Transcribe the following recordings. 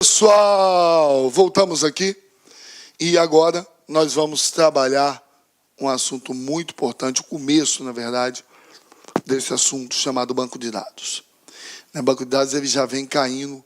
Pessoal, voltamos aqui e agora nós vamos trabalhar um assunto muito importante, o começo, na verdade, desse assunto chamado banco de dados. O banco de dados ele já vem caindo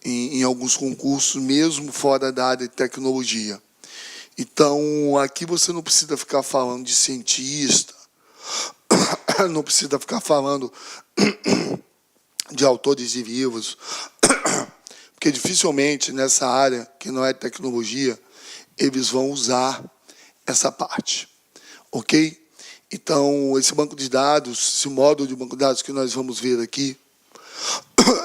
em alguns concursos, mesmo fora da área de tecnologia. Então, aqui você não precisa ficar falando de cientista, não precisa ficar falando de autores de livros, porque dificilmente nessa área, que não é tecnologia, eles vão usar essa parte, ok? Então, esse banco de dados, esse módulo de banco de dados que nós vamos ver aqui,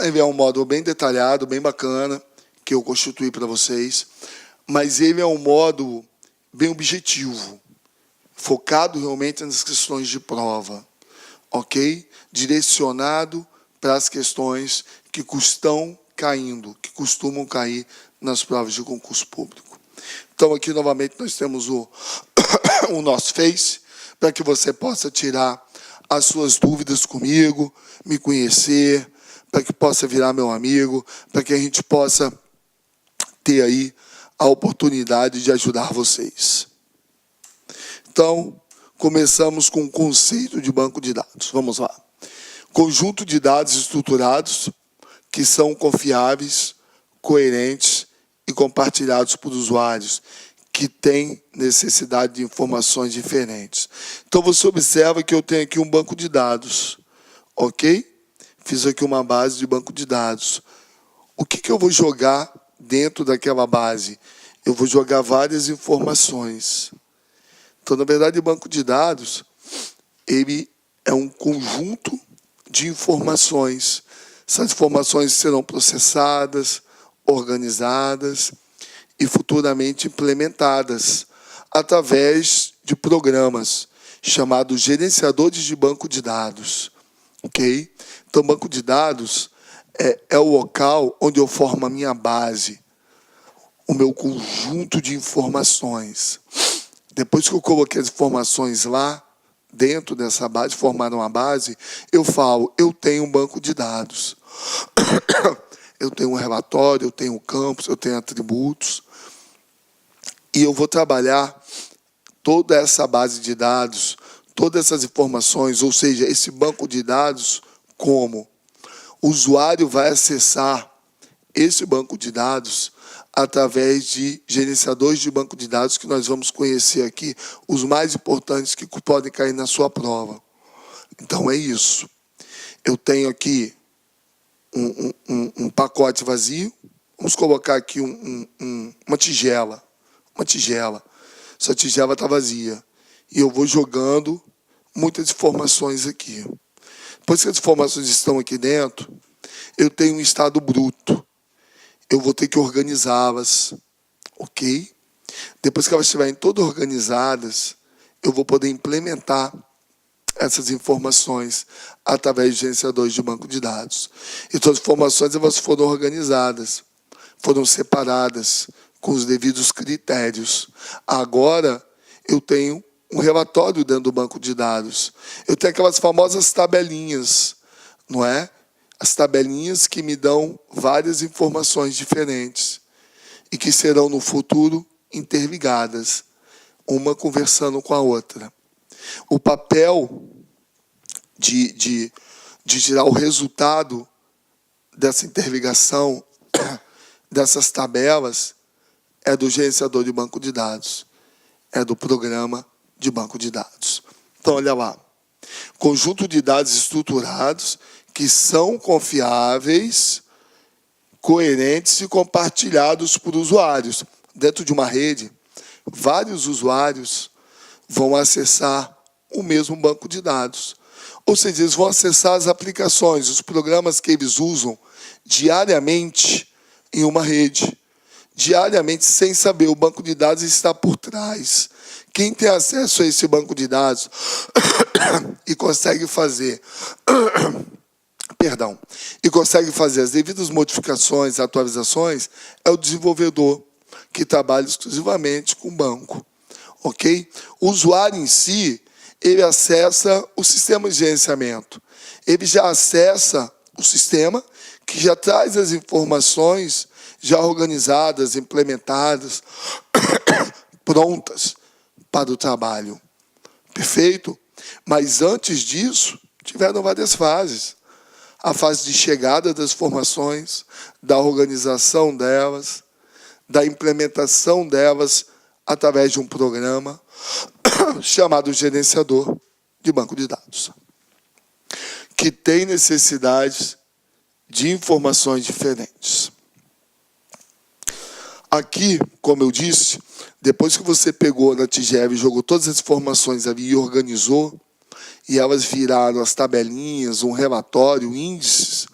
ele é um módulo bem detalhado, bem bacana, que eu constituí para vocês, mas ele é um módulo bem objetivo, focado realmente nas questões de prova, ok? Direcionado para as questões que costumam cair nas provas de concurso público. Então, aqui, novamente, nós temos o nosso Face, para que você possa tirar as suas dúvidas comigo, me conhecer, para que possa virar meu amigo, para que a gente possa ter aí a oportunidade de ajudar vocês. Então, começamos com o conceito de banco de dados. Vamos lá. Conjunto de dados estruturados que são confiáveis, coerentes e compartilhados por usuários que têm necessidade de informações diferentes. Então, você observa que eu tenho aqui um banco de dados, ok? Fiz aqui uma base de banco de dados. O que eu vou jogar dentro daquela base? Eu vou jogar várias informações. Então, na verdade, o banco de dados ele é um conjunto de informações. Essas informações serão processadas, organizadas e futuramente implementadas através de programas chamados gerenciadores de banco de dados. Ok? Então, banco de dados é o local onde eu formo a minha base, o meu conjunto de informações. Depois que eu coloquei as informações lá, dentro dessa base, formaram uma base, eu falo, eu tenho um banco de dados. Eu tenho um relatório, eu tenho campos, eu tenho atributos. E eu vou trabalhar toda essa base de dados, todas essas informações, ou seja, esse banco de dados, como o usuário vai acessar esse banco de dados através de gerenciadores de banco de dados que nós vamos conhecer aqui, os mais importantes que podem cair na sua prova. Então, é isso. Eu tenho aqui um pacote vazio. Vamos colocar aqui uma tigela. Uma tigela. Essa tigela está vazia. E eu vou jogando muitas informações aqui. Depois que as informações estão aqui dentro, eu tenho um estado bruto. Eu vou ter que organizá-las, ok? Depois que elas estiverem todas organizadas, eu vou poder implementar essas informações através de gerenciadores de banco de dados. Então, as informações elas foram organizadas, foram separadas com os devidos critérios. Agora, eu tenho um relatório dentro do banco de dados. Eu tenho aquelas famosas tabelinhas, não é? As tabelinhas que me dão várias informações diferentes e que serão, no futuro, interligadas, uma conversando com a outra. O papel de tirar o resultado dessa interligação, dessas tabelas, é do gerenciador de banco de dados, é do programa de banco de dados. Então, olha lá. Conjunto de dados estruturados que são confiáveis, coerentes e compartilhados por usuários. Dentro de uma rede, vários usuários vão acessar o mesmo banco de dados. Ou seja, eles vão acessar as aplicações, os programas que eles usam diariamente em uma rede. Diariamente, sem saber, o banco de dados está por trás. Quem tem acesso a esse banco de dados e consegue fazer... e consegue fazer as devidas modificações, atualizações, é o desenvolvedor, que trabalha exclusivamente com o banco. Ok? O usuário em si, ele acessa o sistema de gerenciamento. Ele já acessa o sistema, que já traz as informações já organizadas, implementadas, prontas para o trabalho. Perfeito? Mas antes disso, tiveram várias fases. A fase de chegada das formações, da organização delas, da implementação delas através de um programa chamado gerenciador de banco de dados, que tem necessidades de informações diferentes. Aqui, como eu disse, depois que você pegou na TGF e jogou todas as informações ali e organizou, e elas viraram as tabelinhas, um relatório, índices,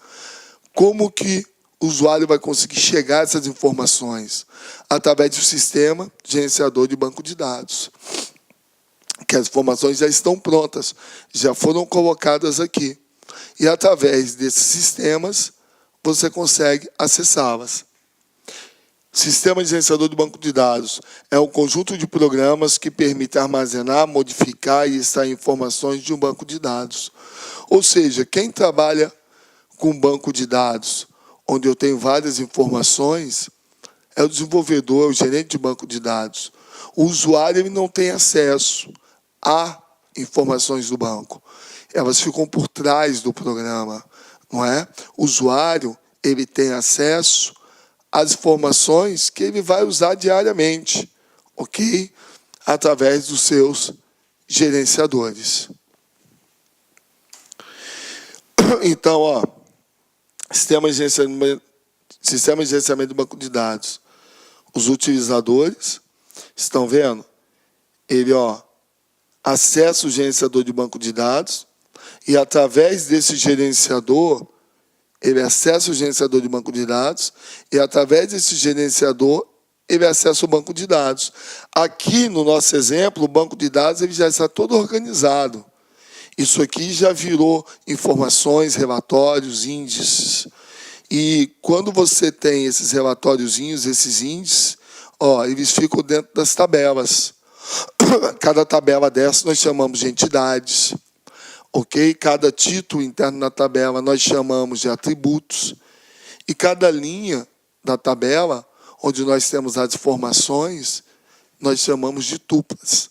como que o usuário vai conseguir chegar a essas informações? Através do sistema gerenciador de banco de dados, que as informações já estão prontas, já foram colocadas aqui. E através desses sistemas, você consegue acessá-las. Sistema de gerenciador de banco de dados é um conjunto de programas que permite armazenar, modificar e extrair informações de um banco de dados. Ou seja, quem trabalha com banco de dados, onde eu tenho várias informações, é o desenvolvedor, é o gerente de banco de dados. O usuário ele não tem acesso a informações do banco. Elas ficam por trás do programa, não é? O usuário ele tem acesso às informações que ele vai usar diariamente, ok? Através dos seus gerenciadores. Então, ó, sistema de gerenciamento do banco de dados. Os utilizadores, estão vendo? Ele, ó, acessa o gerenciador de banco de dados e, através desse gerenciador, ele acessa o gerenciador de banco de dados e, através desse gerenciador, ele acessa o banco de dados. Aqui, no nosso exemplo, o banco de dados ele já está todo organizado. Isso aqui já virou informações, relatórios, índices. E quando você tem esses relatóriozinhos, esses índices, ó, eles ficam dentro das tabelas. Cada tabela dessa nós chamamos de entidades. Ok? Cada título interno na tabela nós chamamos de atributos. E cada linha da tabela, onde nós temos as informações, nós chamamos de tuplas.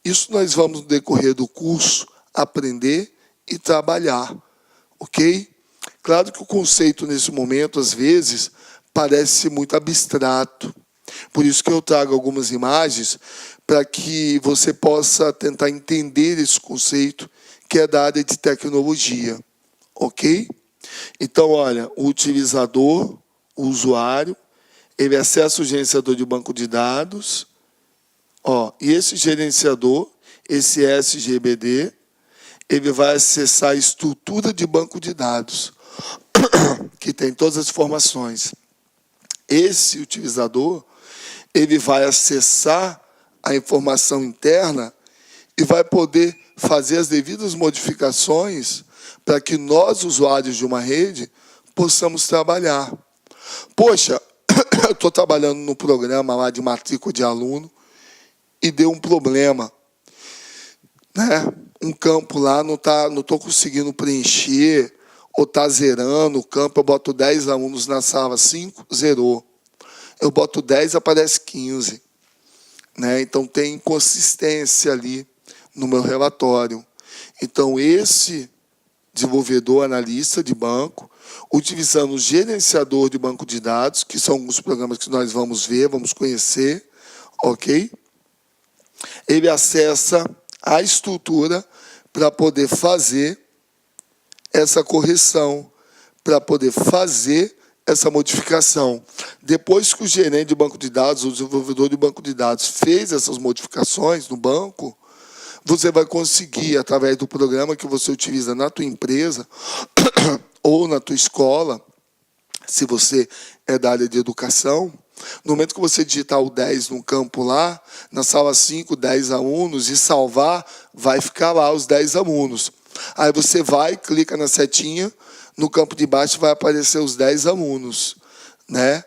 Isso nós vamos, no decorrer do curso, aprender e trabalhar. Ok? Claro que o conceito, nesse momento, às vezes, parece muito abstrato. Por isso que eu trago algumas imagens para que você possa tentar entender esse conceito, que é da área de tecnologia, ok? Então, olha, o utilizador, o usuário, ele acessa o gerenciador de banco de dados, ó, e esse gerenciador, esse SGBD, ele vai acessar a estrutura de banco de dados, que tem todas as informações. Esse utilizador, ele vai acessar a informação interna e vai poder fazer as devidas modificações para que nós, usuários de uma rede, possamos trabalhar. Poxa, eu estou trabalhando no programa lá de matrícula de aluno e deu um problema, né? Um campo lá não estou conseguindo preencher ou está zerando o campo. Eu boto 10 alunos na sala, 5, zerou. Eu boto 10, aparece 15. Né? Então, tem inconsistência ali no meu relatório. Então, esse desenvolvedor, analista de banco, utilizando o gerenciador de banco de dados, que são alguns programas que nós vamos ver, vamos conhecer, ok? Ele acessa a estrutura para poder fazer essa correção, para poder fazer essa modificação. Depois que o gerente de banco de dados, o desenvolvedor de banco de dados, fez essas modificações no banco, você vai conseguir, através do programa que você utiliza na tua empresa ou na tua escola, se você é da área de educação, no momento que você digitar o 10 no campo lá, na sala 5, 10 alunos, e salvar, vai ficar lá os 10 alunos. Aí você vai, clica na setinha, no campo de baixo vai aparecer os 10 alunos, né?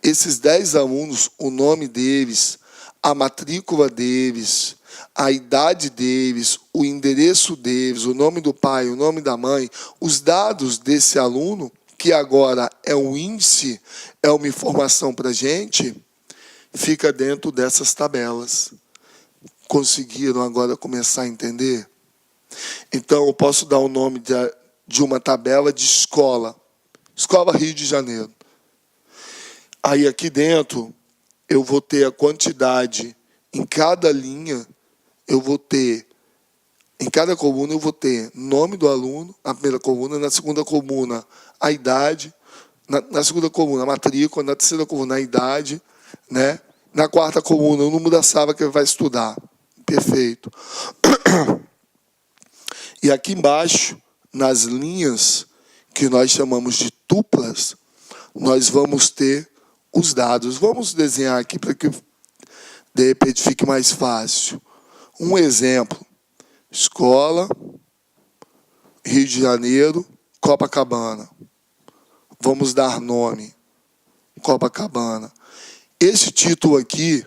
Esses 10 alunos, o nome deles, a matrícula deles, a idade deles, o endereço deles, o nome do pai, o nome da mãe, os dados desse aluno que agora é um índice, é uma informação para a gente, fica dentro dessas tabelas. Conseguiram agora começar a entender? Então, eu posso dar o nome de uma tabela de escola. Escola Rio de Janeiro. Aí, aqui dentro, eu vou ter a quantidade. Em cada linha, eu vou ter... Em cada coluna, eu vou ter nome do aluno, na primeira coluna. Na segunda coluna, a idade. Na segunda coluna, a matrícula. Na terceira coluna, a idade. Né? Na quarta coluna, o número da sala que ele vai estudar. Perfeito. E aqui embaixo, nas linhas que nós chamamos de tuplas, nós vamos ter os dados. Vamos desenhar aqui para que, de repente, fique mais fácil. Um exemplo. Escola, Rio de Janeiro, Copacabana. Vamos dar nome. Copacabana. Esse título aqui,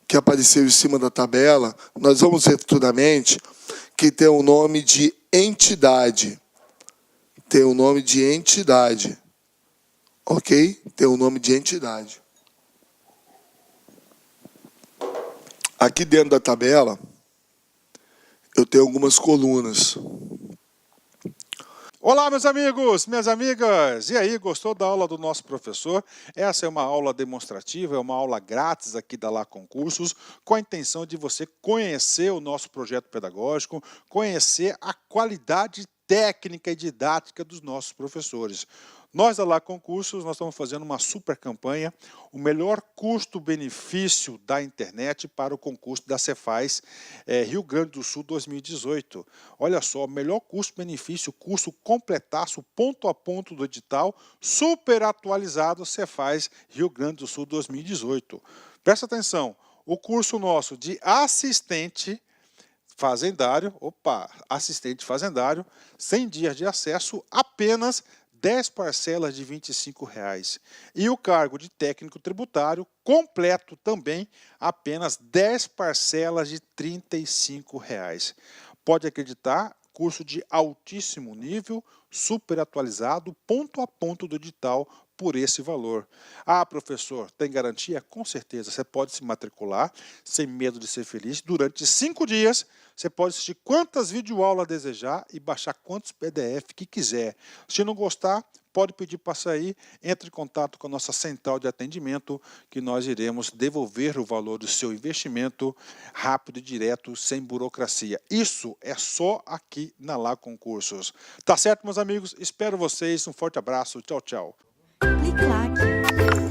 que apareceu em cima da tabela, nós vamos ver futuramente que tem o nome de entidade. Tem o nome de entidade. Ok? Tem o nome de entidade. Aqui dentro da tabela, eu tenho algumas colunas. Olá, meus amigos, minhas amigas! E aí, gostou da aula do nosso professor? Essa é uma aula demonstrativa, é uma aula grátis aqui da Lá Concursos, com a intenção de você conhecer o nosso projeto pedagógico, conhecer a qualidade técnica e didática dos nossos professores. Nós da Lá Concursos, nós estamos fazendo uma super campanha, o melhor custo-benefício da internet para o concurso da Cefaz Rio Grande do Sul 2018. Olha só, melhor custo-benefício, curso completaço, ponto a ponto do edital, super atualizado Cefaz Rio Grande do Sul 2018. Presta atenção, o curso nosso de assistente fazendário, assistente fazendário, 100 dias de acesso, apenas 10 parcelas de R$ 25,00. E o cargo de técnico tributário completo também, apenas 10 parcelas de R$ 35,00. Pode acreditar, curso de altíssimo nível, super atualizado, ponto a ponto do edital por esse valor. Ah, professor, tem garantia? Com certeza, você pode se matricular sem medo de ser feliz. Durante 5 dias, você pode assistir quantas videoaulas desejar e baixar quantos PDF que quiser. Se não gostar, pode pedir para sair, entre em contato com a nossa central de atendimento, que nós iremos devolver o valor do seu investimento rápido e direto, sem burocracia. Isso é só aqui na Lá Concursos. Tá certo, meus amigos? Espero vocês. Um forte abraço. Tchau, tchau. Clique lá.